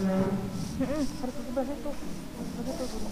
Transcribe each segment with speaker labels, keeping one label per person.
Speaker 1: Harus di sebelah situ. Sebelah situ guru.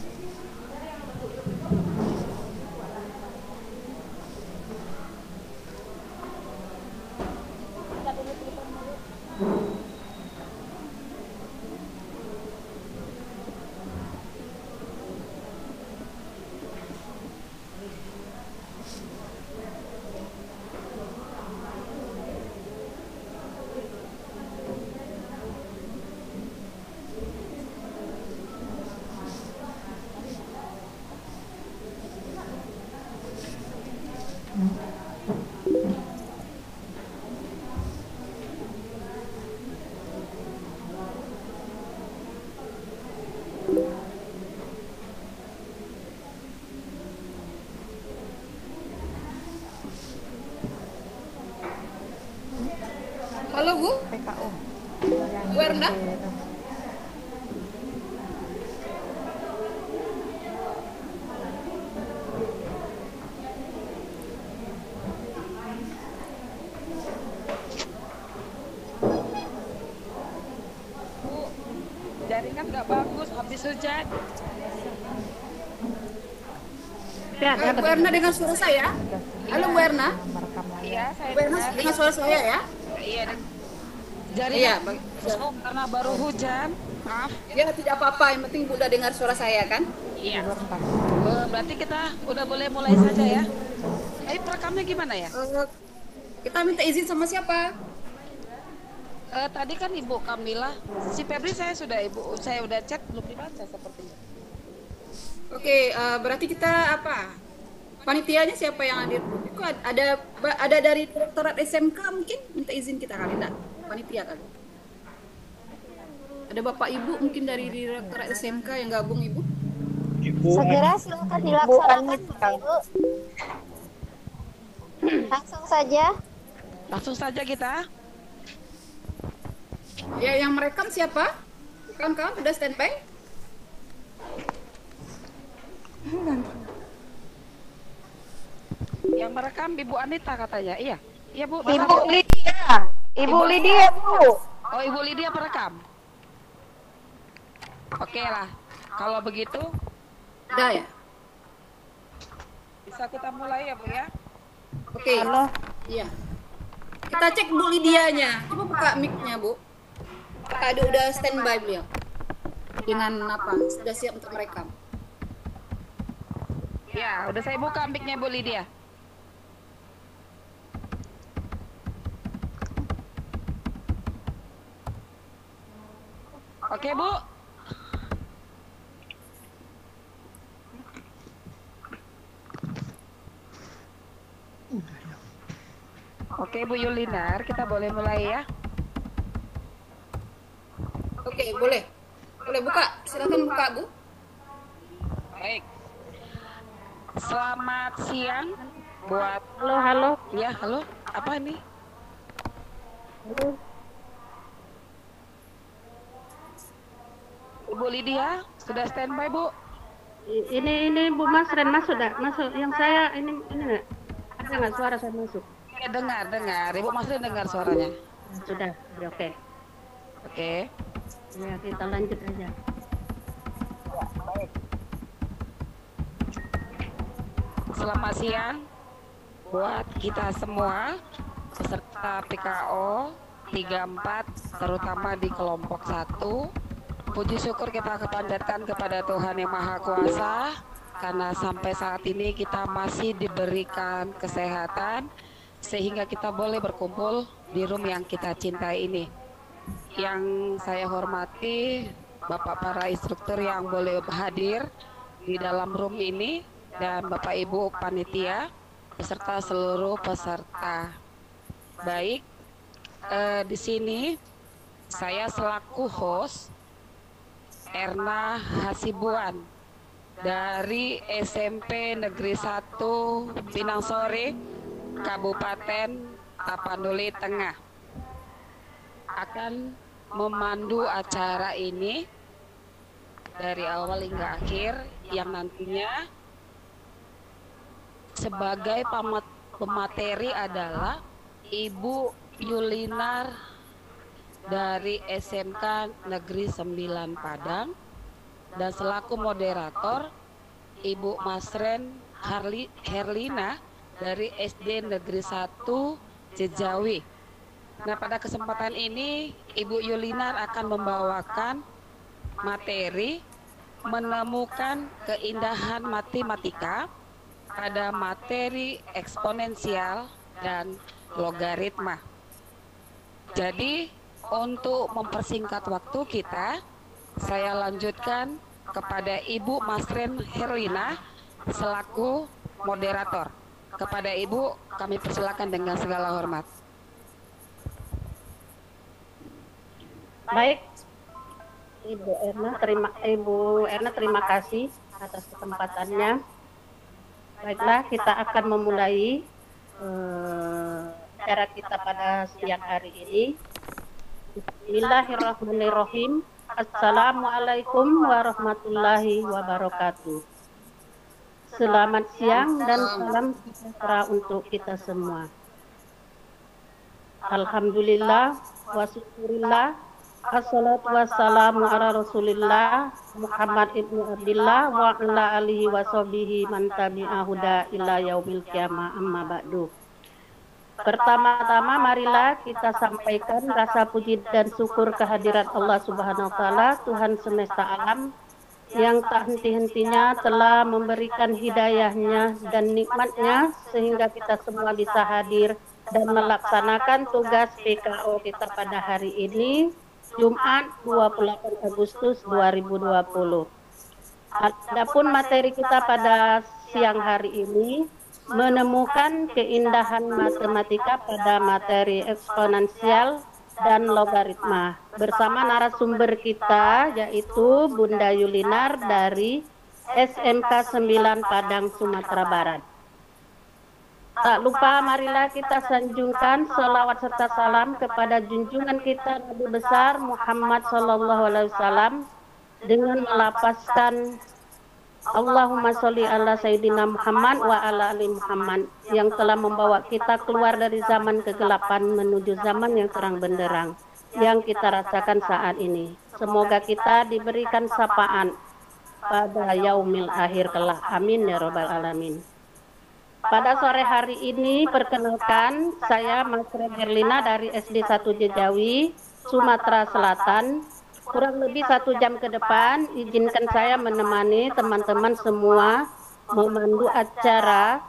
Speaker 2: Halo Bu,
Speaker 1: PKO. Yang
Speaker 2: Bu Erna.
Speaker 1: itu.
Speaker 3: Bu, jaringan nggak bagus habis hujan.
Speaker 1: Ya,
Speaker 2: Bu Erna dengar suara saya? Halo Bu Erna.
Speaker 1: merekam
Speaker 3: Iya,
Speaker 1: layar.
Speaker 3: saya
Speaker 2: Bu Erna
Speaker 3: dengar.
Speaker 2: dengar suara saya ya?
Speaker 3: Iya,
Speaker 2: Iya,
Speaker 3: jaringan busuk karena baru hujan. Maaf.
Speaker 2: ya tidak apa-apa, yang penting Bu udah dengar suara saya kan?
Speaker 3: Iya.
Speaker 1: Tidur ntar.
Speaker 3: Berarti kita udah boleh mulai saja ya. Perekamnya gimana ya?
Speaker 2: Kita minta izin sama siapa?
Speaker 3: Tadi kan Ibu Kamila, si Febri saya udah chat belum dibaca sepertinya.
Speaker 2: Oke, berarti kita apa? Panitianya siapa yang hadir? Kok ada dari Direktorat SMK mungkin minta izin kita kali enggak? Panitia kali. Ada Bapak Ibu mungkin dari Direktorat SMK yang gabung Ibu?
Speaker 4: Segera silakan dilaksanakan Bapak Ibu. Langsung saja.
Speaker 3: Langsung saja kita.
Speaker 2: Ya, yang merekam siapa? Kawan-kawan udah standby?
Speaker 3: Yang merekam Ibu Anita katanya. Iya. Iya Bu.
Speaker 4: Ibu Lydia. Ibu Lydia, Bu.
Speaker 3: Oh, Ibu Lydia perekam. Oke lah. Kalau begitu
Speaker 2: Udah ya?
Speaker 3: bisa kita mulai ya Bu ya.
Speaker 2: Oke.
Speaker 1: Halo.
Speaker 2: Iya. Kita cek Bu Lidianya. Coba buka mic-nya, Bu. Apakah ada udah standby beliau? Dengan apa? Sudah siap untuk merekam.
Speaker 3: Ya, udah saya buka mic-nya Bu Lydia. Oke, Bu. Oke, Bu Yulinar, kita boleh mulai ya.
Speaker 2: Oke, boleh. Boleh buka. Silakan buka, Bu.
Speaker 3: Baik. Selamat siang buat
Speaker 1: Halo.
Speaker 3: ya, halo. Apa ini? Ibu Lydia, sudah standby, Bu?
Speaker 5: Ini Bu Mas Ren masuk yang saya ini enggak ada nggak suara saya masuk.
Speaker 3: Ya, dengar. Ibu Masrin dengar suaranya.
Speaker 5: Sudah oke.
Speaker 3: Oke.
Speaker 5: Ya kita lanjut aja.
Speaker 3: Selamat siang buat kita semua peserta PKO 34 terutama di kelompok 1. Puji syukur kita kepanjatkan kepada Tuhan Yang Maha Kuasa karena sampai saat ini kita masih diberikan kesehatan sehingga kita boleh berkumpul di room yang kita cintai ini. Yang saya hormati Bapak para instruktur yang boleh hadir di dalam room ini dan Bapak Ibu panitia beserta seluruh peserta. Baik, di sini saya selaku host Erna Hasibuan dari SMP Negeri 1 Pinang Sore, Kabupaten Tapanuli Tengah, akan memandu acara ini dari awal hingga akhir, yang nantinya sebagai pemateri adalah Ibu Yulinar dari SMK Negeri 9 Padang, dan selaku moderator Ibu Masren Herlina dari SD Negeri 1 Jejawi. Nah, pada kesempatan ini Ibu Yulinar akan membawakan materi menemukan keindahan matematika pada materi eksponensial dan logaritma. Jadi, untuk mempersingkat waktu kita, saya lanjutkan kepada Ibu Masren Herlina selaku moderator. Kepada Ibu, kami persilakan dengan segala hormat.
Speaker 5: Baik, Ibu Erna terima kasih atas kesempatannya. Baiklah, kita akan memulai acara kita pada siang hari ini. Bismillahirrahmanirrahim. Assalamualaikum warahmatullahi wabarakatuh. Selamat siang dan salam sejahtera untuk kita semua. Alhamdulillah wa syukurillah. Assalatu wassalamu ala Rasulillah Muhammad ibnu Abdillah wa ala alihi wa sahbihi man tabi'a huda ila yaumil qiyamah, amma ba'du. Pertama-tama marilah kita sampaikan rasa puji dan syukur kehadirat Allah Subhanahu wa taala, Tuhan semesta alam yang tak henti-hentinya telah memberikan hidayahnya dan nikmatnya sehingga kita semua bisa hadir dan melaksanakan tugas PKO kita pada hari ini, Jumat 28 Agustus 2020. Adapun materi kita pada siang hari ini menemukan keindahan matematika pada materi eksponensial dan logaritma bersama narasumber kita yaitu Bunda Yulinar dari SMK 9 Padang, Sumatera Barat. Tak lupa marilah kita sanjungkan salawat serta salam kepada junjungan kita Nabi besar Muhammad SAW dengan melapaskan Allahumma sholli ala Sayyidina Muhammad wa ala ali Muhammad yang telah membawa kita keluar dari zaman kegelapan menuju zaman yang terang benderang yang kita rasakan saat ini. Semoga kita diberikan sapaan pada yaumil akhir kelak. Amin ya rabbal alamin. Pada sore hari ini, perkenalkan, saya Masren Herlina dari SD 1 Jejawi, Sumatera Selatan. Kurang lebih 1 jam ke depan, izinkan saya menemani teman-teman semua memandu acara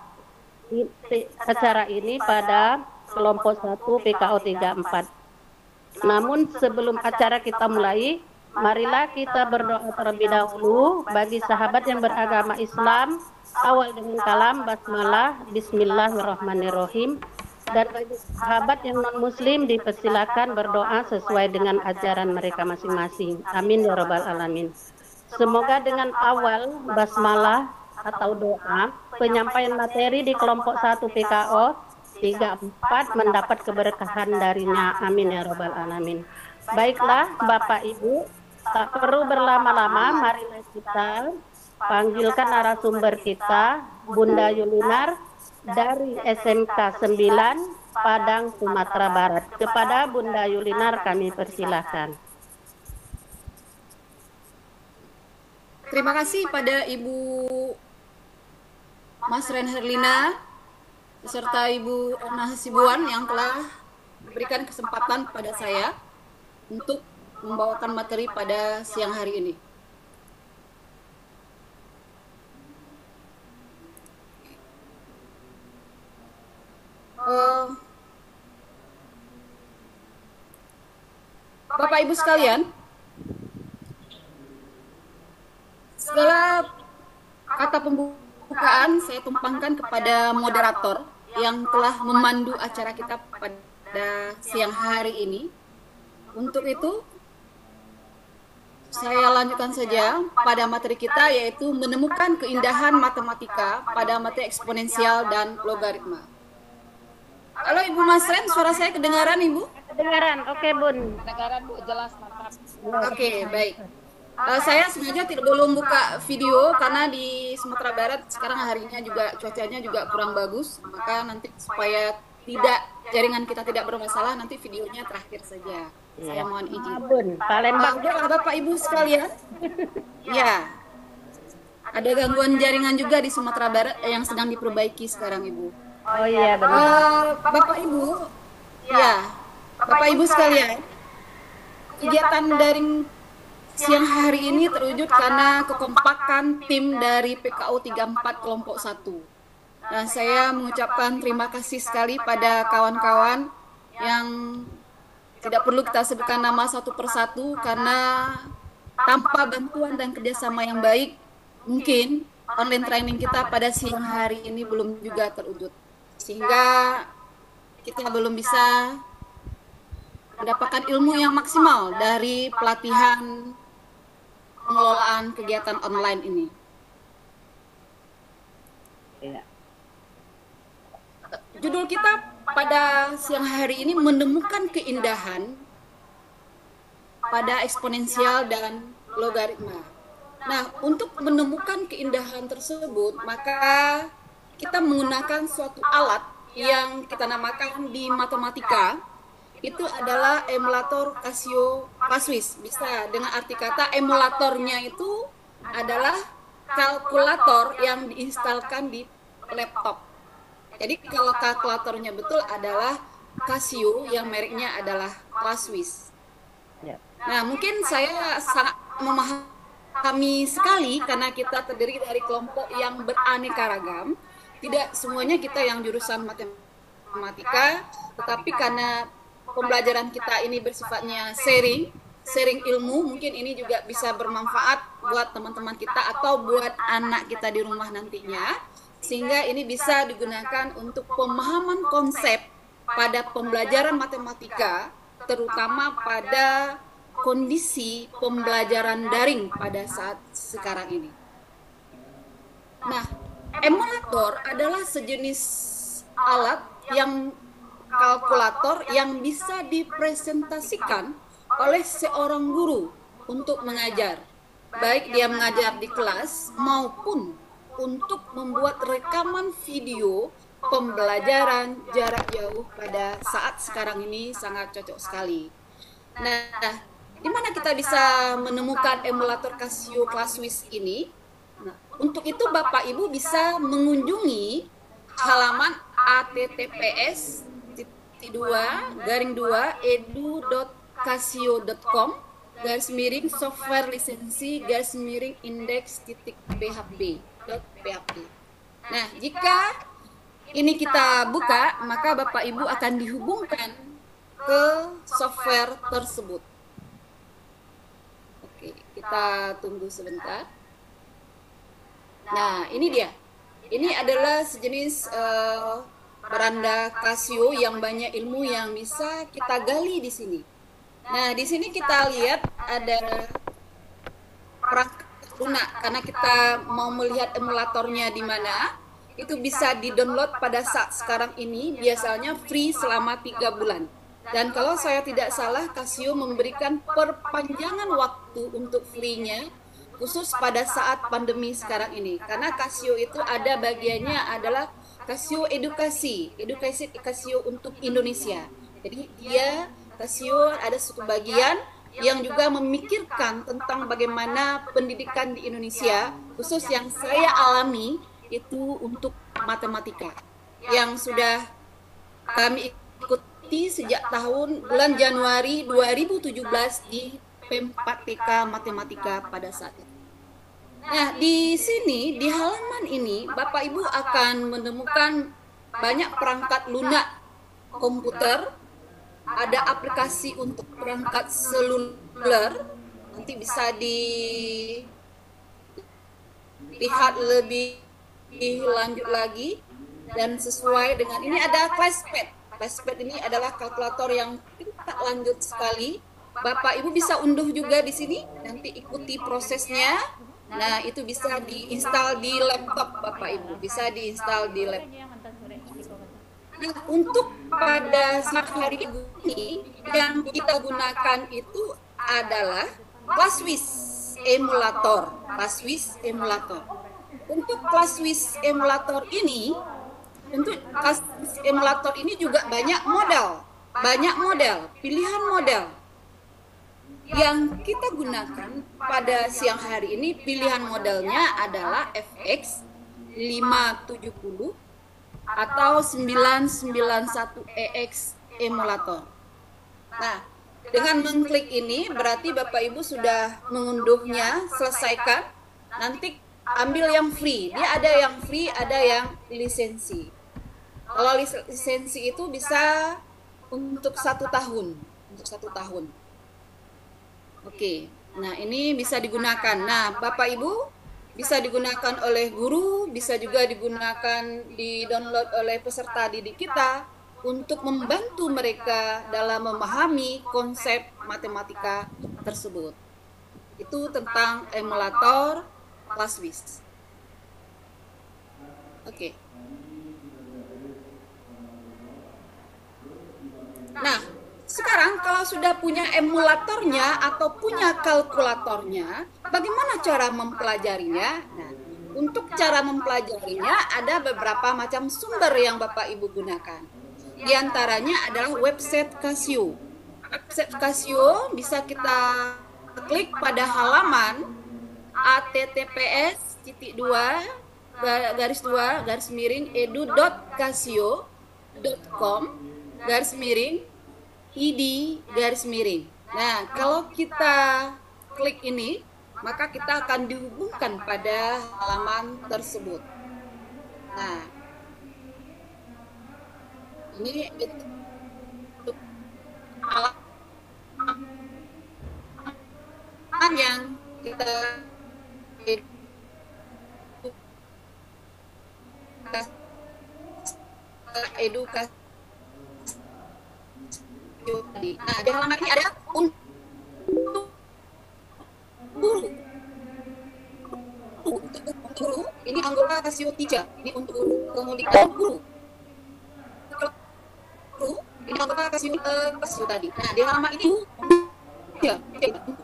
Speaker 5: ini pada kelompok 1 PKO 34. Namun sebelum acara kita mulai, marilah kita berdoa terlebih dahulu bagi sahabat yang beragama Islam. Awal dengan kalam basmalah, bismillahirrahmanirrahim. Dan bagi sahabat yang non-muslim dipersilakan berdoa sesuai dengan ajaran mereka masing-masing. Amin ya rabbal alamin. Semoga dengan awal basmalah atau doa, penyampaian materi di kelompok 1 PKO 34 mendapat keberkahan darinya. Amin ya rabbal alamin. Baiklah Bapak Ibu, tak perlu berlama-lama, marilah kita panggilkan narasumber kita, Bunda Yulinar dari SMK 9 Padang, Sumatera Barat. Kepada Bunda Yulinar kami persilahkan.
Speaker 2: Terima kasih pada Ibu Masren Herlina beserta Ibu Erna Hasibuan yang telah memberikan kesempatan pada saya untuk membawakan materi pada siang hari ini. Bapak Ibu sekalian, segala kata pembukaan saya tumpangkan kepada moderator yang telah memandu acara kita pada siang hari ini. Untuk itu, saya lanjutkan saja pada materi kita, yaitu menemukan keindahan matematika pada materi eksponensial dan logaritma. Halo Ibu Masren, suara saya kedengaran Ibu?
Speaker 5: Kedengaran, oke Bun.
Speaker 3: Kedengaran Bu, jelas, mantap.
Speaker 2: Oke, baik. Saya sengaja belum buka video karena di Sumatera Barat sekarang harinya juga cuacanya juga kurang bagus, maka nanti supaya tidak jaringan kita tidak bermasalah, nanti videonya terakhir saja. Saya mohon izin.
Speaker 5: Abun, Palembang.
Speaker 2: Bapak Ibu sekalian. Ya. Ada gangguan jaringan juga di Sumatera Barat yang sedang diperbaiki sekarang, Ibu.
Speaker 5: Oh iya benar.
Speaker 2: Bapak Ibu, ya, Bapak Ibu sekalian, kegiatan daring siang hari ini terwujud karena kekompakan tim dari PKU 34 kelompok 1. Dan saya mengucapkan terima kasih sekali pada kawan-kawan yang tidak perlu kita sebutkan nama satu persatu karena tanpa bantuan dan kerjasama yang baik, mungkin online training kita pada siang hari ini belum juga terwujud. Sehingga kita belum bisa mendapatkan ilmu yang maksimal dari pelatihan pengelolaan kegiatan online ini.
Speaker 5: Iya.
Speaker 2: Judul kita pada siang hari ini menemukan keindahan pada eksponensial dan logaritma. Nah, untuk menemukan keindahan tersebut, maka kita menggunakan suatu alat yang kita namakan di matematika, itu adalah emulator Casio Claswis. Bisa dengan arti kata emulatornya itu adalah kalkulator yang diinstalkan di laptop. Jadi kalau kalkulatornya betul adalah Casio yang mereknya adalah Claswis.
Speaker 5: Ya.
Speaker 2: Nah, mungkin saya sangat memahami sekali karena kita terdiri dari kelompok yang beraneka ragam. Tidak semuanya kita yang jurusan matematika, tetapi karena pembelajaran kita ini bersifatnya sharing ilmu, mungkin ini juga bisa bermanfaat buat teman-teman kita atau buat anak kita di rumah nantinya. Sehingga ini bisa digunakan untuk pemahaman konsep pada pembelajaran matematika, terutama pada kondisi pembelajaran daring pada saat sekarang ini. Nah, emulator adalah sejenis alat yang kalkulator yang bisa dipresentasikan oleh seorang guru untuk mengajar. Baik dia mengajar di kelas maupun untuk membuat rekaman video pembelajaran jarak jauh pada saat sekarang ini sangat cocok sekali. Nah, di mana kita bisa menemukan emulator Casio Claswis ini? Nah, untuk itu Bapak Ibu bisa mengunjungi halaman https://edu.casio.com/software lisensi-indeks.php. Nah, jika ini kita buka, maka Bapak Ibu akan dihubungkan ke software tersebut. Oke, kita tunggu sebentar. Nah, ini dia. Ini adalah sejenis beranda Casio yang banyak ilmu yang bisa kita gali di sini. Nah, di sini kita lihat ada perangkat lunak karena kita mau melihat emulatornya di mana. Itu bisa di-download pada saat sekarang ini, biasanya free selama 3 bulan. Dan kalau saya tidak salah, Casio memberikan perpanjangan waktu untuk free-nya khusus pada saat pandemi sekarang ini. Karena Casio itu ada bagiannya adalah Casio edukasi Casio untuk Indonesia. Jadi dia Casio ada satu bagian yang juga memikirkan tentang bagaimana pendidikan di Indonesia, khusus yang saya alami itu untuk matematika yang sudah kami ikuti sejak bulan Januari 2017 di P4TK Matematika pada saat itu. Nah, di sini, di halaman ini, Bapak Ibu akan menemukan banyak perangkat lunak komputer, ada aplikasi untuk perangkat seluler, nanti bisa dilihat lebih lanjut lagi, dan sesuai dengan ini ada ClassPad. ClassPad ini adalah kalkulator yang tingkat lanjut sekali. Bapak Ibu bisa unduh juga di sini, nanti ikuti prosesnya. Nah, itu bisa diinstal di laptop Bapak Ibu, bisa diinstal di laptop. Nah, untuk pada saat hari ini yang kita gunakan itu adalah Claswis emulator. Untuk Claswis emulator ini Untuk Casio emulator ini juga banyak model, pilihan model. Yang kita gunakan pada siang hari ini pilihan modelnya adalah FX 570 atau 991EX emulator. Nah, dengan mengklik ini berarti Bapak Ibu sudah mengunduhnya, selesaikan. Nanti ambil yang free. Dia ada yang free, ada yang lisensi. Kalau lisensi itu bisa untuk 1 tahun, Oke, nah ini bisa digunakan. Nah, Bapak Ibu bisa digunakan oleh guru, bisa juga digunakan di-download oleh peserta didik kita untuk membantu mereka dalam memahami konsep matematika tersebut. Itu tentang emulator ClassWiz. Oke. Nah, sekarang kalau sudah punya emulatornya atau punya kalkulatornya, bagaimana cara mempelajarinya? Nah, untuk cara mempelajarinya ada beberapa macam sumber yang Bapak Ibu gunakan. Di antaranya adalah website Casio. Website Casio bisa kita klik pada halaman https://edu.casio.com/id. Nah, kalau kita klik ini, maka kita akan dihubungkan pada halaman tersebut. Nah, ini untuk halaman yang kita edukasi. Nah, di halaman ini ada untuk guru. Ini anggota Casio 3. Ini untuk guru. Kemudian guru. Ini anggota Casio tadi. Nah, di halaman ini ya,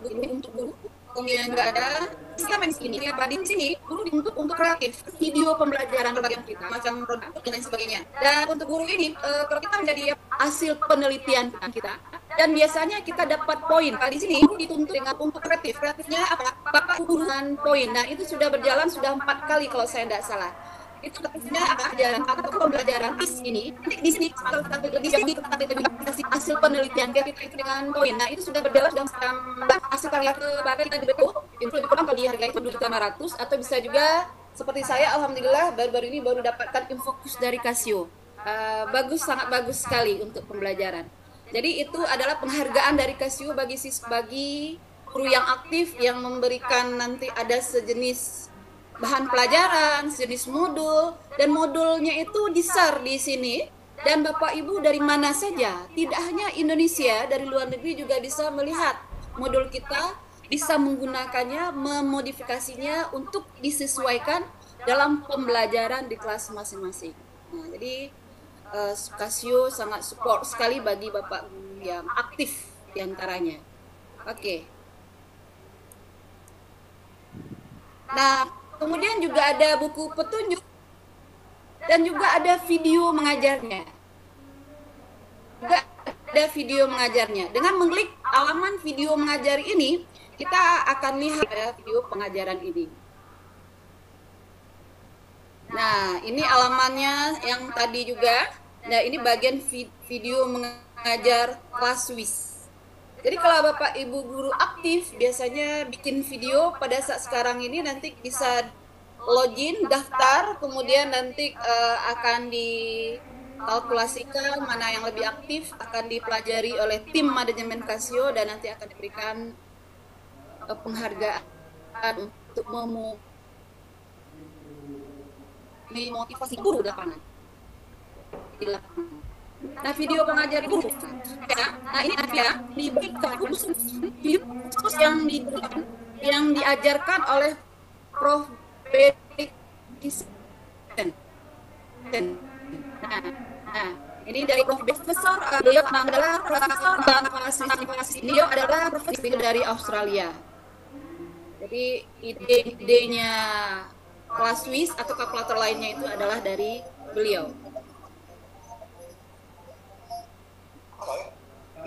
Speaker 2: ini untuk guru. Kemudian juga ada sistem ini. Apa di sini guru dituntut untuk kreatif, video pembelajaran berbagai kita, macam produk dan lain sebagainya. Dan untuk guru ini, kalau kita menjadi hasil penelitian kita, dan biasanya kita dapat poin. Kalau di sini guru dituntut dengan untuk kreatif. Kreatifnya apa? Bapak guru dengan poin. Nah, itu sudah berjalan sudah 4 kali kalau saya tidak salah. Itu kreatifnya apa? Pelajaran atau pembelajaran ini. Di sini kalau kita lebih kasih hasil penelitian kita itu dengan poin. Nah, itu sudah berjalan sudah hasil karya kebagian kita dibentuk. Itu lebih kurang kalau dihargai itu 2.500 atau bisa juga seperti saya, alhamdulillah baru-baru ini baru dapatkan infokus dari Casio. Bagus, sangat bagus sekali untuk pembelajaran. Jadi itu adalah penghargaan dari Casio bagi guru yang aktif yang memberikan nanti ada sejenis bahan pelajaran, sejenis modul, dan modulnya itu di-share di sini. Dan Bapak Ibu dari mana saja, tidak hanya Indonesia, dari luar negeri juga bisa melihat modul kita, bisa menggunakannya, memodifikasinya untuk disesuaikan dalam pembelajaran di kelas masing-masing. Nah, jadi Casio sangat support sekali bagi Bapak Guru yang aktif diantaranya. Oke. Nah, kemudian juga ada buku petunjuk dan juga ada video mengajarnya. Dengan mengklik halaman video mengajar ini, kita akan lihat video pengajaran ini. Nah, ini alamannya yang tadi juga. Nah, ini bagian video mengajar ClassWiz. Jadi kalau Bapak Ibu guru aktif biasanya bikin video pada saat sekarang ini nanti bisa login, daftar, kemudian nanti akan dikalkulasikan mana yang lebih aktif, akan dipelajari oleh tim manajemen Casio dan nanti akan diberikan penghargaan untuk memotivasi guru di lapangan. Nah, video pengajar guru. Nah, ini ada diberikan khusus yang diajarkan oleh Prof. Nah, ini dari Profesor beliau adalah Profesor beliau adalah profesor dari Australia. Jadi ide-idenya ClassWiz atau kalkulator lainnya itu adalah dari beliau.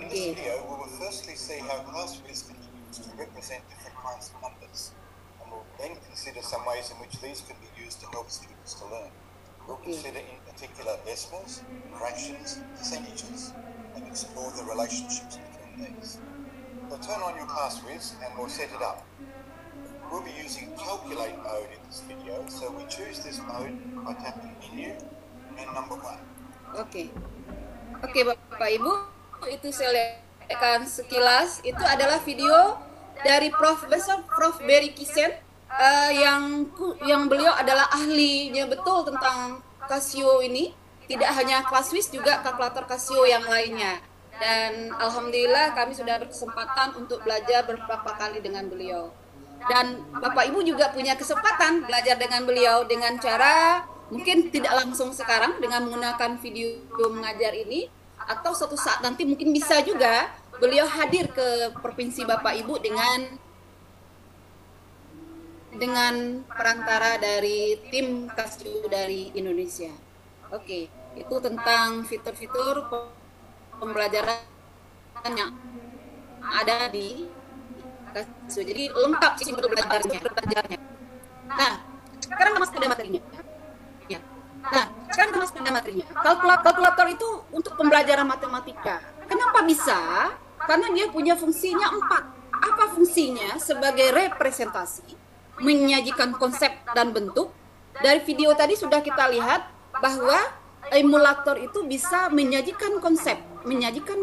Speaker 6: In this video, we will firstly see how ClassWiz can be used to represent different kinds of numbers, and we'll then consider some ways in which these can be used to help students to learn. We'll consider in particular decimals, fractions, percentages, and explore the relationships between these. So turn on your ClassWiz and we'll set it up. We'll be using calculate mode in this video, so we choose this mode by tapping menu and number 1.
Speaker 2: Oke, Bapak Ibu, itu saya lihatkan sekilas. Itu adalah video dari Prof. Berry Kisen, yang beliau adalah ahlinya betul tentang Casio ini. Tidak hanya ClassWiz, juga kalkulator Casio yang lainnya. Dan alhamdulillah kami sudah berkesempatan untuk belajar beberapa kali dengan beliau. Dan Bapak Ibu juga punya kesempatan belajar dengan beliau dengan cara mungkin tidak langsung sekarang dengan menggunakan video mengajar ini, atau suatu saat nanti mungkin bisa juga beliau hadir ke provinsi Bapak Ibu dengan perantara dari tim Casio dari Indonesia. Oke, itu tentang fitur-fitur pembelajaran yang ada di Casio. Jadi lengkap sih untuk belajarnya. Nah, sekarang masuk pada materinya. Ya. Nah, sekarang masuk pada materinya. Kalkulator itu untuk pembelajaran matematika. Kenapa bisa? Karena dia punya fungsinya 4. Apa fungsinya? Sebagai representasi, menyajikan konsep dan bentuk. Dari video tadi sudah kita lihat bahwa emulator itu bisa menyajikan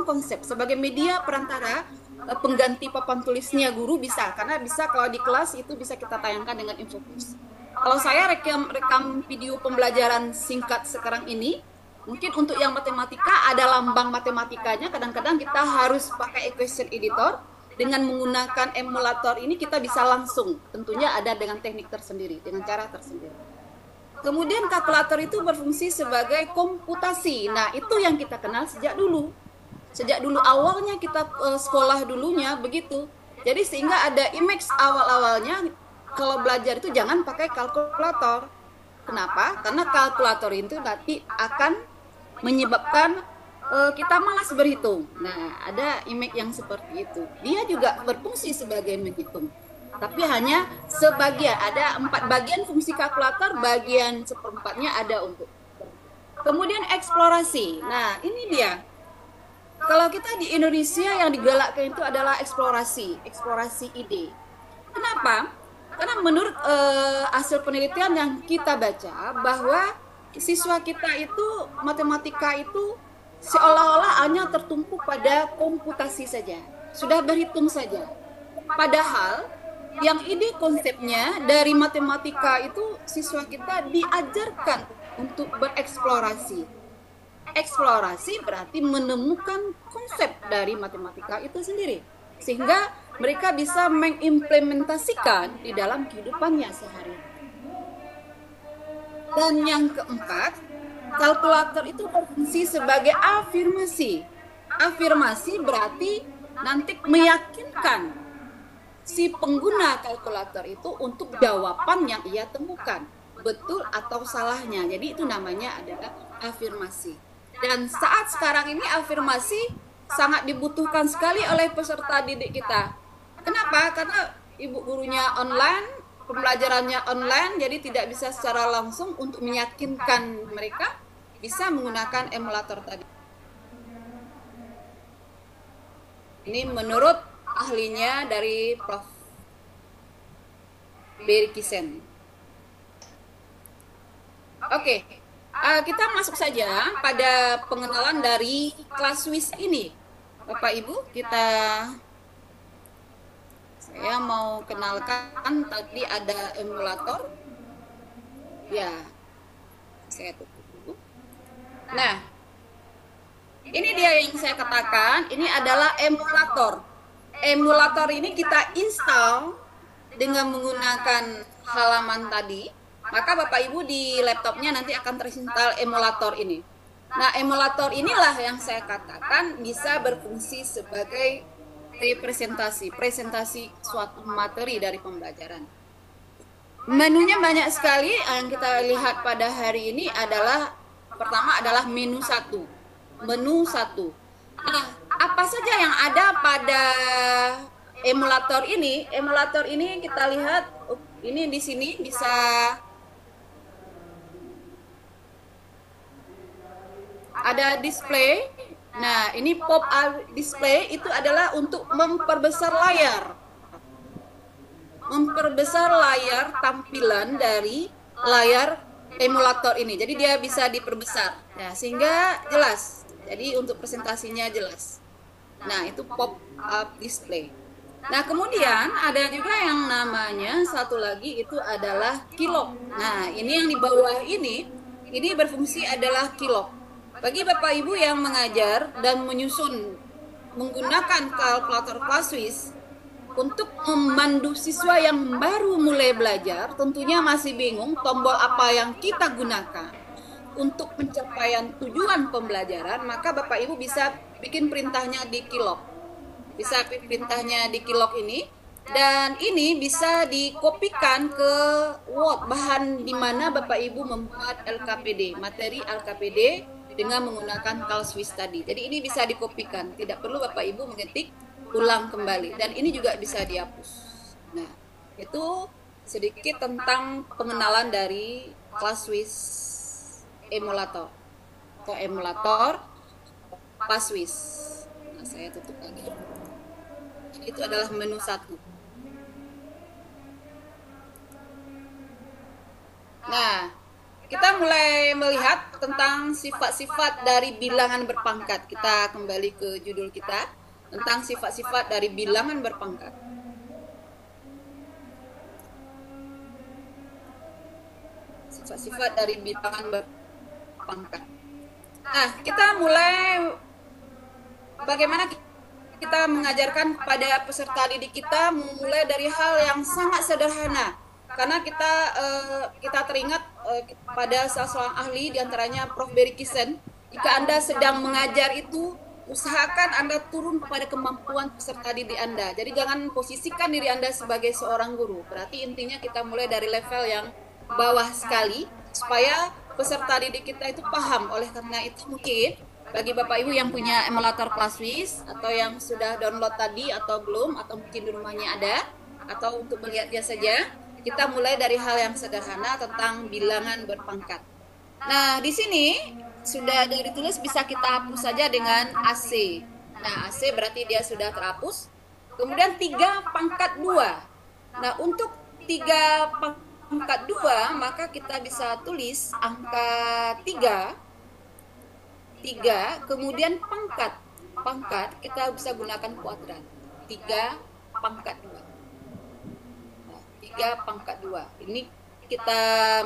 Speaker 2: konsep sebagai media perantara pengganti papan tulisnya guru bisa, karena bisa kalau di kelas itu bisa kita tayangkan dengan infografis. Kalau saya rekam video pembelajaran singkat sekarang ini, mungkin untuk yang matematika ada lambang matematikanya, kadang-kadang kita harus pakai equation editor. Dengan menggunakan emulator ini kita bisa langsung, tentunya ada dengan teknik tersendiri, dengan cara tersendiri. Kemudian kalkulator itu berfungsi sebagai komputasi. Nah, itu yang kita kenal sejak dulu. Sejak dulu awalnya kita sekolah dulunya begitu. Jadi sehingga ada image awal-awalnya kalau belajar itu jangan pakai kalkulator. Kenapa? Karena kalkulator itu nanti akan menyebabkan kita malas berhitung. Nah, ada image yang seperti itu. Dia juga berfungsi sebagai menghitung. Tapi hanya sebagian. Ada 4 bagian fungsi kalkulator, bagian seperempatnya ada untuk. Kemudian eksplorasi. Nah, ini dia. Kalau kita di Indonesia yang digalakkan itu adalah eksplorasi ide. Kenapa? Karena menurut hasil penelitian yang kita baca bahwa siswa kita itu matematika itu seolah-olah hanya tertumpu pada komputasi saja, sudah berhitung saja. Padahal yang ide konsepnya dari matematika itu siswa kita diajarkan untuk bereksplorasi. Eksplorasi berarti menemukan konsep dari matematika itu sendiri, sehingga mereka bisa mengimplementasikan di dalam kehidupannya sehari-hari. Dan yang keempat, kalkulator itu berfungsi sebagai afirmasi. Afirmasi berarti nanti meyakinkan si pengguna kalkulator itu untuk jawaban yang ia temukan, betul atau salahnya. Jadi itu namanya adalah afirmasi. Dan saat sekarang ini afirmasi sangat dibutuhkan sekali oleh peserta didik kita. Kenapa? Karena ibu gurunya online, pembelajarannya online, jadi tidak bisa secara langsung untuk meyakinkan mereka bisa menggunakan emulator tadi. Ini menurut ahlinya dari Prof. Berry Kisen. Oke. Kita masuk saja pada pengenalan dari ClassWiz ini. Bapak Ibu, saya mau kenalkan tadi ada emulator. Ya, saya tutup dulu. Nah, ini dia yang saya katakan, ini adalah emulator. Emulator ini kita install dengan menggunakan halaman tadi. Maka Bapak Ibu di laptopnya nanti akan terinstall emulator ini. Nah, emulator inilah yang saya katakan bisa berfungsi sebagai presentasi suatu materi dari pembelajaran. Menunya banyak sekali. Yang kita lihat pada hari ini adalah pertama adalah menu 1. Menu 1. Nah, apa saja yang ada pada emulator ini? Emulator ini kita lihat, ini di sini bisa ada display. Nah, ini pop up display itu adalah untuk memperbesar layar. Memperbesar layar tampilan dari layar emulator ini. Jadi dia bisa diperbesar. Ya, sehingga jelas. Jadi untuk presentasinya jelas. Nah, itu pop up display. Nah, kemudian ada juga yang namanya satu lagi itu adalah keylog. Nah, ini yang di bawah ini berfungsi adalah keylog. Bagi Bapak Ibu yang mengajar dan menyusun menggunakan kalkulator Classwiz untuk memandu siswa yang baru mulai belajar, tentunya masih bingung tombol apa yang kita gunakan untuk pencapaian tujuan pembelajaran, maka Bapak Ibu bisa bikin perintahnya di keylog. Bisa perintahnya di keylog ini, dan ini bisa dikopikan ke Word, bahan di mana Bapak Ibu membuat LKPD, materi LKPD dengan menggunakan Classwiz tadi. Jadi ini bisa dikopikan, tidak perlu Bapak Ibu mengetik ulang kembali, dan ini juga bisa dihapus. Nah, itu sedikit tentang pengenalan dari Classwiz emulator atau emulator Classwiz. Nah, saya tutup lagi. Itu adalah menu 1. Nah, kita mulai melihat tentang sifat-sifat dari bilangan berpangkat. Kita kembali ke judul kita tentang sifat-sifat dari bilangan berpangkat. Sifat-sifat dari bilangan berpangkat. Nah, kita mulai bagaimana kita mengajarkan kepada peserta didik kita, mulai dari hal yang sangat sederhana. Karena kita teringat pada salah seorang ahli, diantaranya Prof. Barry Kisen, jika Anda sedang mengajar itu, usahakan Anda turun kepada kemampuan peserta didik Anda. Jadi jangan posisikan diri Anda sebagai seorang guru. Berarti intinya kita mulai dari level yang bawah sekali, supaya peserta didik kita itu paham. Oleh karena itu mungkin bagi Bapak Ibu yang punya emulator Classwiz, atau yang sudah download tadi atau belum, atau mungkin di rumahnya ada, atau untuk melihatnya saja, kita mulai dari hal yang sederhana tentang bilangan berpangkat. Nah, di sini sudah ada ditulis, bisa kita hapus saja dengan AC. Nah, AC berarti dia sudah terhapus. Kemudian 3 pangkat 2. Nah, untuk 3 pangkat 2, maka kita bisa tulis angka 3, kemudian pangkat kita bisa gunakan kuadrat. 3 pangkat 2. Nah, 3 pangkat 2. Ini kita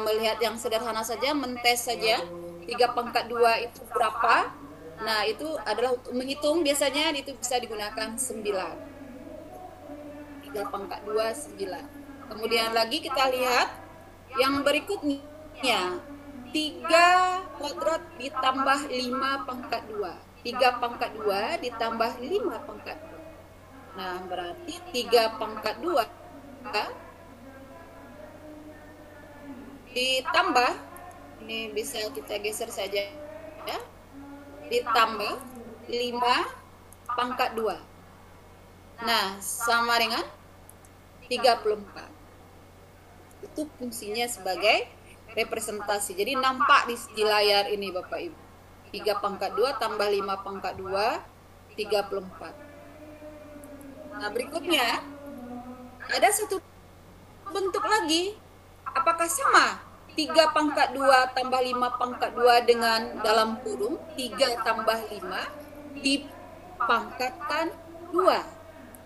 Speaker 2: melihat yang sederhana saja, mentes saja. 3 pangkat 2 itu berapa? Nah, itu adalah untuk menghitung, biasanya itu bisa digunakan 9. 3 pangkat 2, 9. Kemudian lagi kita lihat yang berikutnya, 3 kuadrat ditambah 5 pangkat 2. 3 pangkat 2 ditambah 5 pangkat 2. Nah, berarti 3 pangkat 2 ditambah, ini bisa kita geser saja ya, ditambah 5 pangkat 2. Nah, sama dengan 34. Itu fungsinya sebagai representasi. Jadi nampak di layar ini Bapak Ibu. 3 pangkat 2 tambah 5 pangkat 2, 34. Nah, berikutnya ada satu bentuk lagi. Apakah sama 3 pangkat 2 tambah 5 pangkat 2 dengan dalam kurung 3 tambah 5 dipangkatkan 2?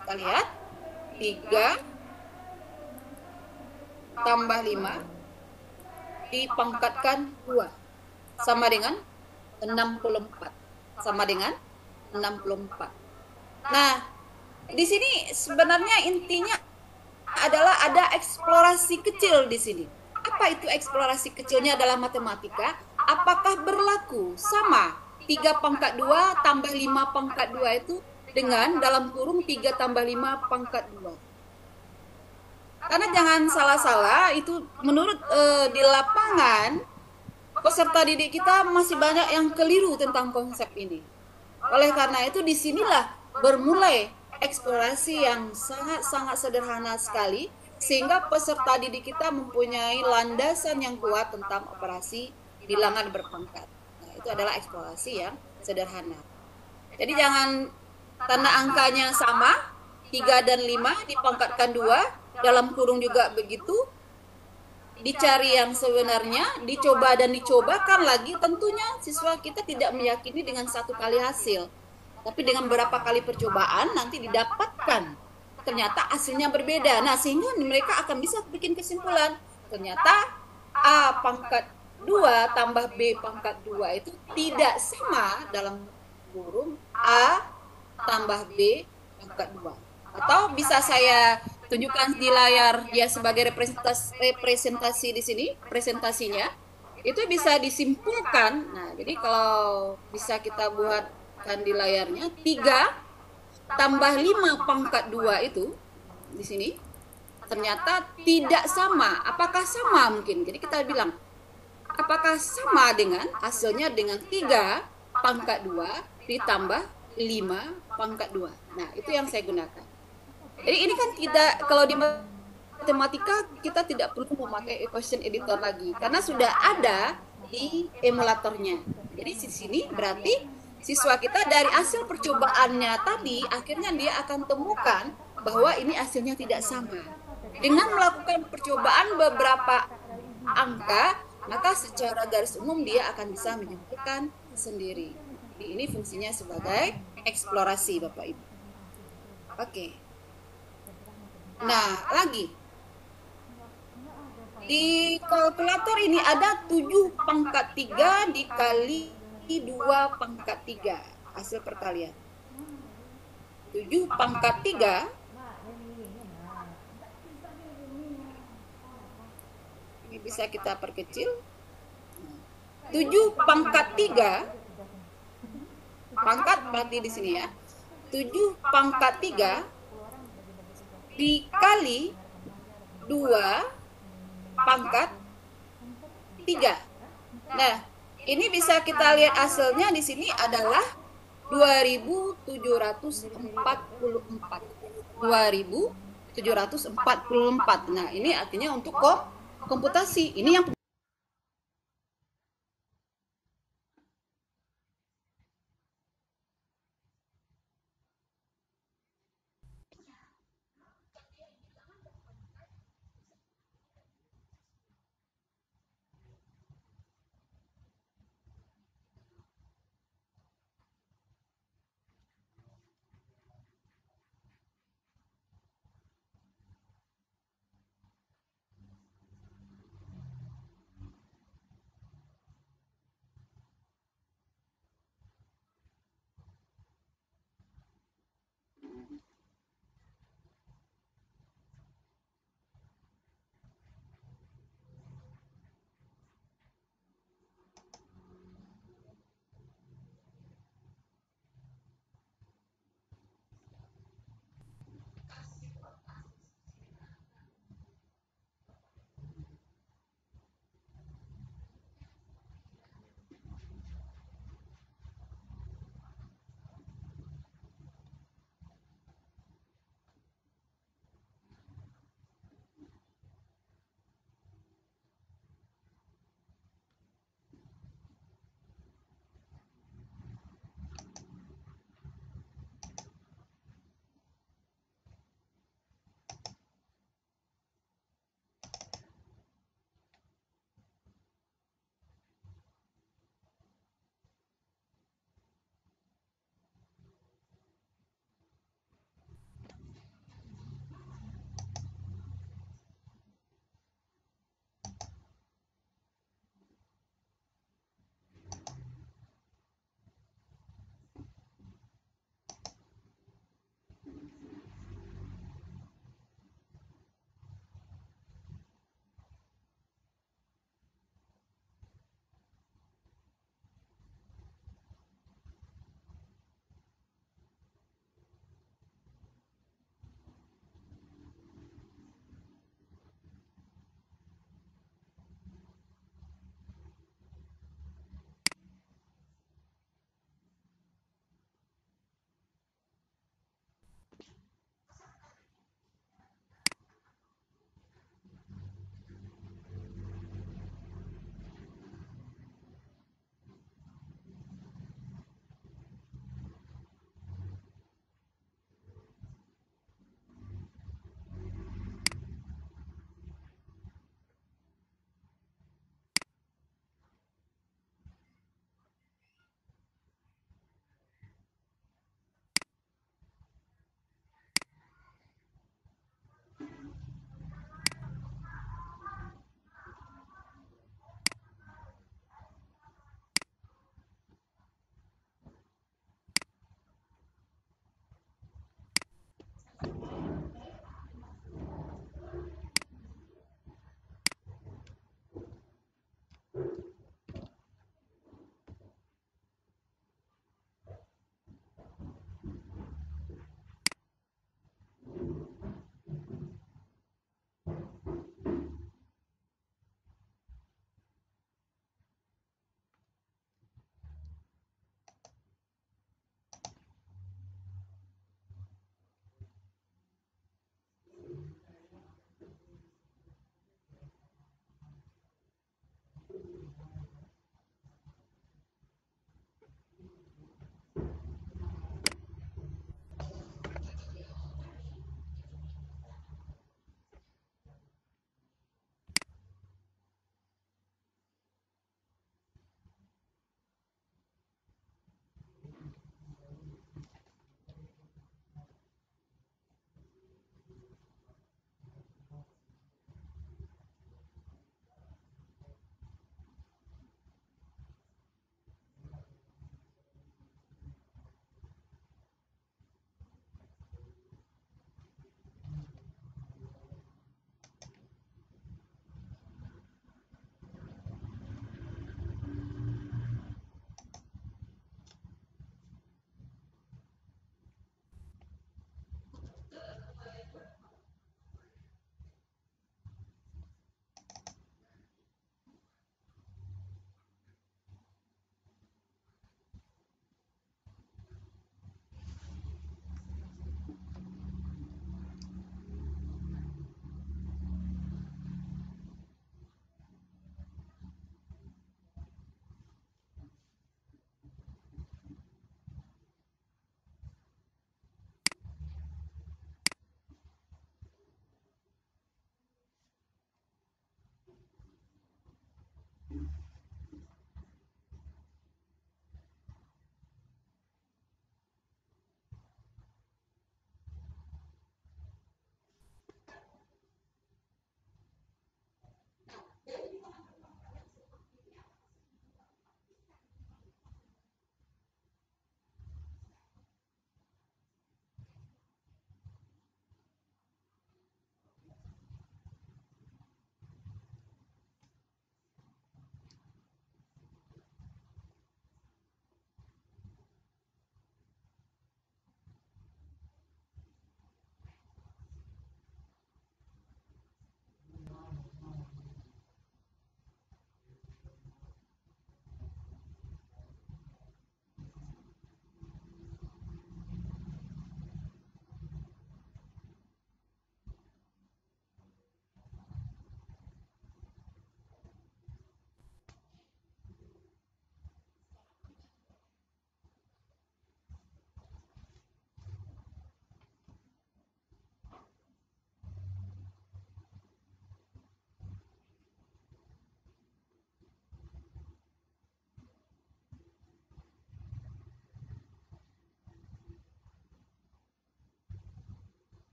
Speaker 2: Kita lihat, 3 tambah 5 dipangkatkan 2 sama dengan 64. Sama dengan 64. Nah, di sini sebenarnya intinya adalah ada eksplorasi kecil di sini. Apa itu eksplorasi kecilnya dalam matematika? Apakah berlaku sama 3 pangkat 2 tambah 5 pangkat 2 itu dengan dalam kurung 3 tambah 5 pangkat 2? Karena jangan salah-salah, itu menurut di lapangan peserta didik kita masih banyak yang keliru tentang konsep ini. Oleh karena itu disinilah bermulai eksplorasi yang sangat-sangat sederhana sekali, sehingga peserta didik kita mempunyai landasan yang kuat tentang operasi bilangan berpangkat. Nah, itu adalah eksplorasi yang sederhana. Jadi jangan karena angkanya sama, 3 dan 5 dipangkatkan 2, dalam kurung juga begitu, dicari yang sebenarnya, dicoba dan dicobakan lagi, tentunya siswa kita tidak meyakini dengan satu kali hasil. Tapi dengan beberapa kali percobaan nanti didapatkan ternyata hasilnya berbeda. Nah, sehingga mereka akan bisa bikin kesimpulan. Ternyata A pangkat 2 tambah B pangkat 2 itu tidak sama dalam kurung A tambah B pangkat 2. Atau bisa saya tunjukkan di layar ya sebagai representasi di sini, presentasinya. Itu bisa disimpulkan. Nah, jadi kalau bisa kita buatkan di layarnya, 3 tambah 5 pangkat 2 itu di sini ternyata tidak sama. Apakah sama mungkin? Jadi kita bilang, apakah sama dengan hasilnya dengan 3 pangkat 2 ditambah 5 pangkat 2. Nah, itu yang saya gunakan. Jadi ini kan tidak, kalau di matematika kita tidak perlu memakai equation editor lagi karena sudah ada di emulatornya. Jadi di sini berarti siswa kita dari hasil percobaannya tadi akhirnya dia akan temukan bahwa ini hasilnya tidak sama. Dengan melakukan percobaan beberapa angka, maka secara garis umum dia akan bisa menyimpulkan sendiri. Jadi ini fungsinya sebagai eksplorasi Bapak Ibu. Oke. Nah, lagi. Di kalkulator ini ada 7 pangkat 3 dikali 2 pangkat 3. Hasil perkalian. 7 pangkat 3. Ini bisa kita perkecil. 7 pangkat 3. Pangkat berarti di sini ya. 7 pangkat 3 dikali 2 pangkat 3. Nah, ini bisa kita lihat hasilnya di sini adalah 2744. 2744. Nah, ini artinya untuk komputasi. Ini yang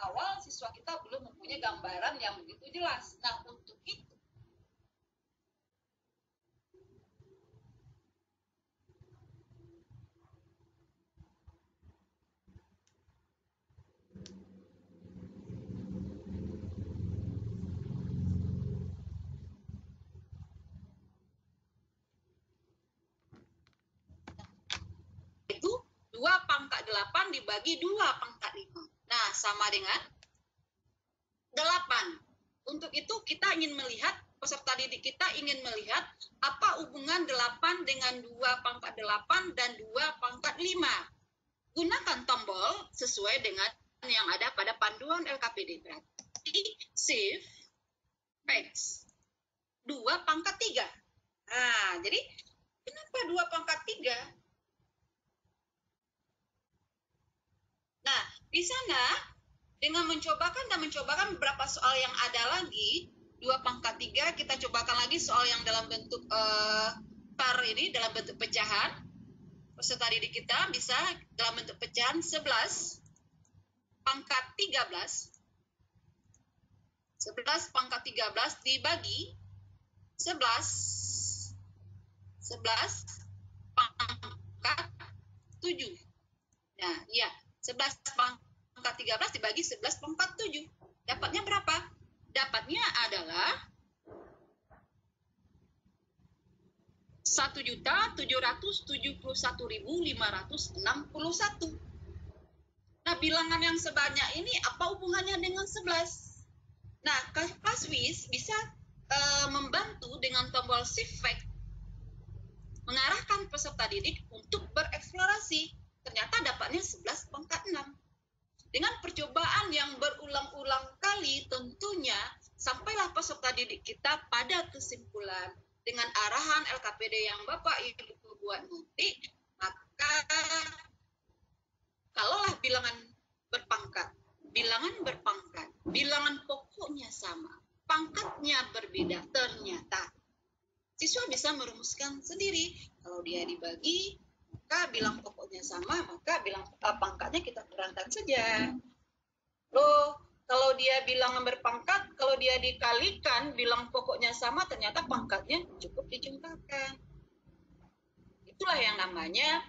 Speaker 2: awal siswa kita belum mempunyai gambaran yang begitu jelas. Nah, untuk itu itu 2/8 dibagi 2/5. Nah, sama dengan 8. Untuk itu kita ingin melihat, peserta didik kita ingin melihat apa hubungan 8 dengan 2/8 dan 2/5. Gunakan tombol sesuai dengan yang ada pada panduan LKPD. Berarti shift X 2/3. Nah, jadi kenapa 2/3? Nah, di sana dengan mencobakan beberapa soal yang ada lagi, 2/3 kita cobakan lagi soal yang dalam bentuk par ini, dalam bentuk pecahan. Peserta didik kita bisa dalam bentuk pecahan 11/13. 11/13 dibagi 11/7. Nah, iya. 11/13 dibagi 11/7. Dapatnya berapa? Dapatnya adalah 1.771.561. Nah, bilangan yang sebanyak ini apa hubungannya dengan 11? Nah, kelas WIS bisa membantu dengan tombol shift X mengarahkan peserta didik untuk bereksplorasi. Ternyata dapatnya 11/6. Dengan percobaan yang berulang-ulang kali tentunya sampailah peserta didik kita pada kesimpulan dengan arahan LKPD yang Bapak Ibu buat nanti, maka kalaulah bilangan berpangkat, bilangan pokoknya sama, pangkatnya berbeda, ternyata siswa bisa merumuskan sendiri. Kalau dia dibagi, maka bilang pokoknya sama, maka bilang pangkatnya kita kurangkan saja. Loh, kalau dia bilangan berpangkat, kalau dia dikalikan bilang pokoknya sama, ternyata pangkatnya cukup dijumlahkan. Itulah yang namanya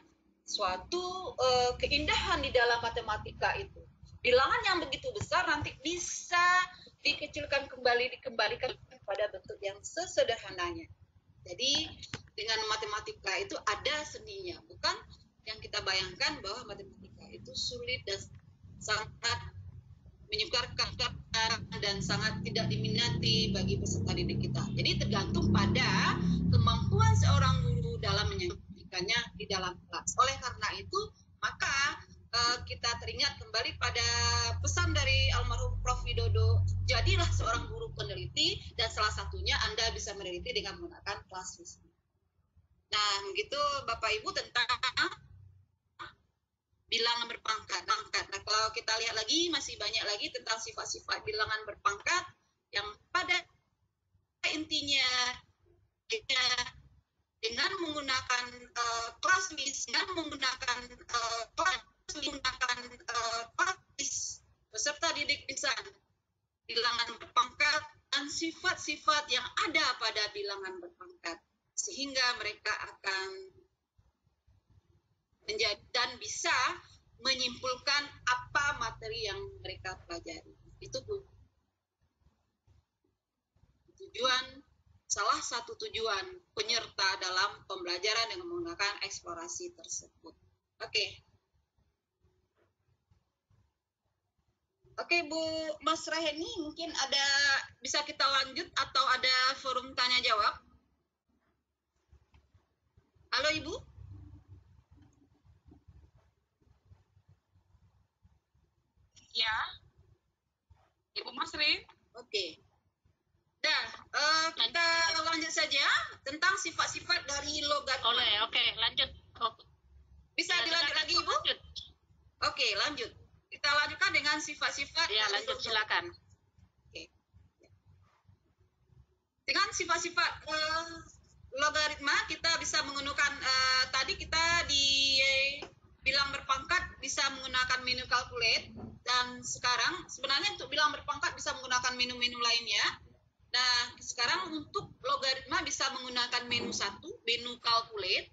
Speaker 2: suatu keindahan di dalam matematika itu. Bilangan yang begitu besar nanti bisa dikecilkan kembali, dikembalikan pada bentuk yang sesederhananya. Jadi dengan matematika itu ada seninya, bukan yang kita bayangkan bahwa matematika itu sulit dan sangat menyukarkan dan sangat tidak diminati bagi peserta didik kita. Jadi tergantung pada kemampuan seorang guru dalam menyampaikannya di dalam kelas. Oleh karena itu, maka kita teringat kembali pada pesan dari almarhum Prof. Widodo, jadilah seorang guru peneliti, dan salah satunya Anda bisa meneliti dengan menggunakan kelas WIS. Nah, begitu Bapak Ibu tentang bilangan berpangkat. Nah, kalau kita lihat lagi, masih banyak lagi tentang sifat-sifat bilangan berpangkat yang pada intinya dengan menggunakan kelas WIS, dengan menggunakan kelas peserta didik bisa bilangan berpangkat dan sifat-sifat yang ada pada bilangan berpangkat, sehingga mereka akan menjadi dan bisa menyimpulkan apa materi yang mereka pelajari. Itu salah satu tujuan penyerta dalam pembelajaran dengan menggunakan eksplorasi tersebut. Oke, Bu Mas Raheni, mungkin bisa kita lanjut atau ada forum tanya jawab? Halo Ibu?
Speaker 3: Ya, Ibu Masri.
Speaker 2: Oke. Kita lanjut saja tentang sifat-sifat dari logaritma.
Speaker 3: Oke, lanjut.
Speaker 2: Bisa dilanjut lagi, Ibu?
Speaker 3: Lanjut.
Speaker 2: Oke, lanjut. Kita lanjutkan dengan sifat-sifat.
Speaker 3: Ya, lanjut silakan.
Speaker 2: Oke. Dengan sifat-sifat logaritma kita bisa menggunakan tadi kita di bilang berpangkat bisa menggunakan menu calculate, dan sekarang sebenarnya untuk bilang berpangkat bisa menggunakan menu-menu lainnya. Nah, sekarang untuk logaritma bisa menggunakan menu 1, menu calculate.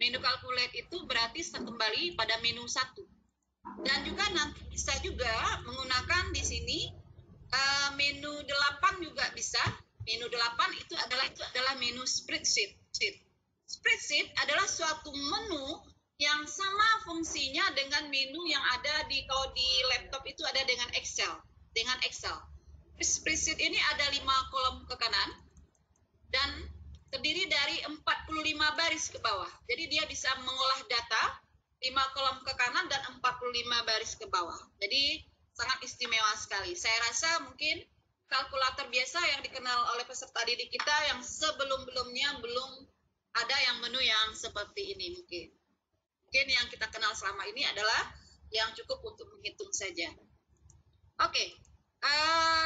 Speaker 2: Menu calculate itu berarti kembali pada menu 1. Dan juga nanti bisa juga menggunakan di sini menu 8 juga bisa. Menu 8 itu adalah menu spreadsheet. Spreadsheet adalah suatu menu yang sama fungsinya dengan menu yang ada kalau di laptop itu ada dengan Excel. Spreadsheet ini ada 5 kolom ke kanan dan terdiri dari 45 baris ke bawah. Jadi dia bisa mengolah data 5 kolom ke kanan dan 45 baris ke bawah. Jadi sangat istimewa sekali. Saya rasa mungkin kalkulator biasa yang dikenal oleh peserta didik kita yang sebelum-belumnya belum ada yang menu yang seperti ini mungkin. Mungkin yang kita kenal selama ini adalah yang cukup untuk menghitung saja. Oke,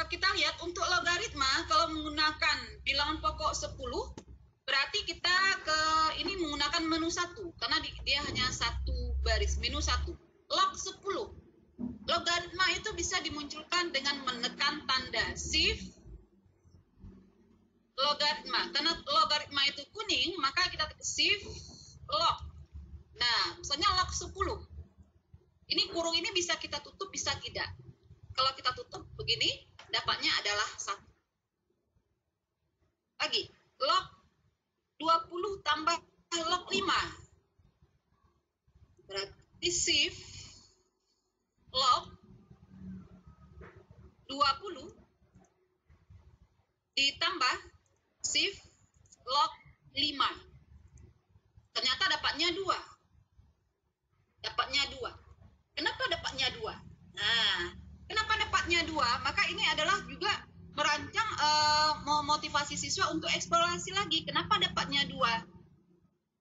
Speaker 2: kita lihat untuk logaritma kalau menggunakan bilangan pokok 10, berarti kita ini menggunakan menu 1 karena dia hanya satu baris, menu 1. Log 10. Logaritma itu bisa dimunculkan dengan menekan tanda shift logaritma. Karena logaritma itu kuning, maka kita shift log. Nah, misalnya log 10. Ini kurung ini bisa kita tutup, bisa tidak. Kalau kita tutup begini, dapatnya adalah 1. Lagi, log 20 tambah log 5. Berarti shift log 20 ditambah shift log 5. Ternyata dapatnya 2. Kenapa dapatnya 2? Nah, kenapa dapatnya 2? Maka ini adalah juga merancang memotivasi siswa untuk eksplorasi lagi. Kenapa dapatnya 2?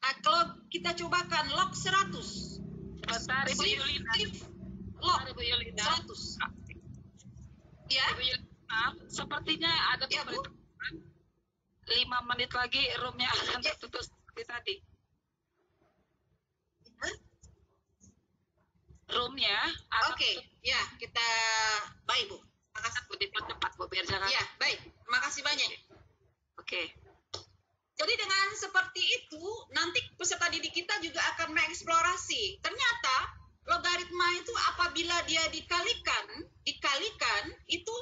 Speaker 2: Nah, kalau kita cobakan log 100.
Speaker 3: Sebentar, Ibu Yulina.
Speaker 2: Log
Speaker 3: Ibu Yulina.
Speaker 2: 100. Ya?
Speaker 3: Ibu Yulina, sepertinya ada
Speaker 2: Ya, Bu.
Speaker 3: pemberitahuan 5 menit lagi roomnya akan tertutup seperti tadi. Roomnya akan
Speaker 2: Oke, ya kita baik Bu.
Speaker 3: tertutup di cepat Bu biar jangan.
Speaker 2: Ya, baik. Terima kasih banyak.
Speaker 3: Oke.
Speaker 2: Jadi dengan seperti itu, nanti peserta didik kita juga akan mengeksplorasi. Ternyata logaritma itu apabila dia dikalikan itu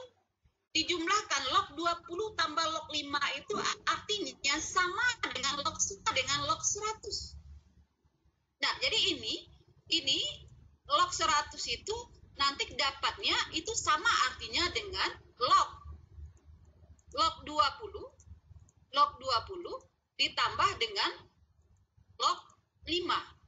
Speaker 2: dijumlahkan log 20 tambah log 5 itu artinya sama dengan log 100. Nah, jadi ini log 100 itu nanti dapatnya itu sama artinya dengan log 20 ditambah dengan log 5.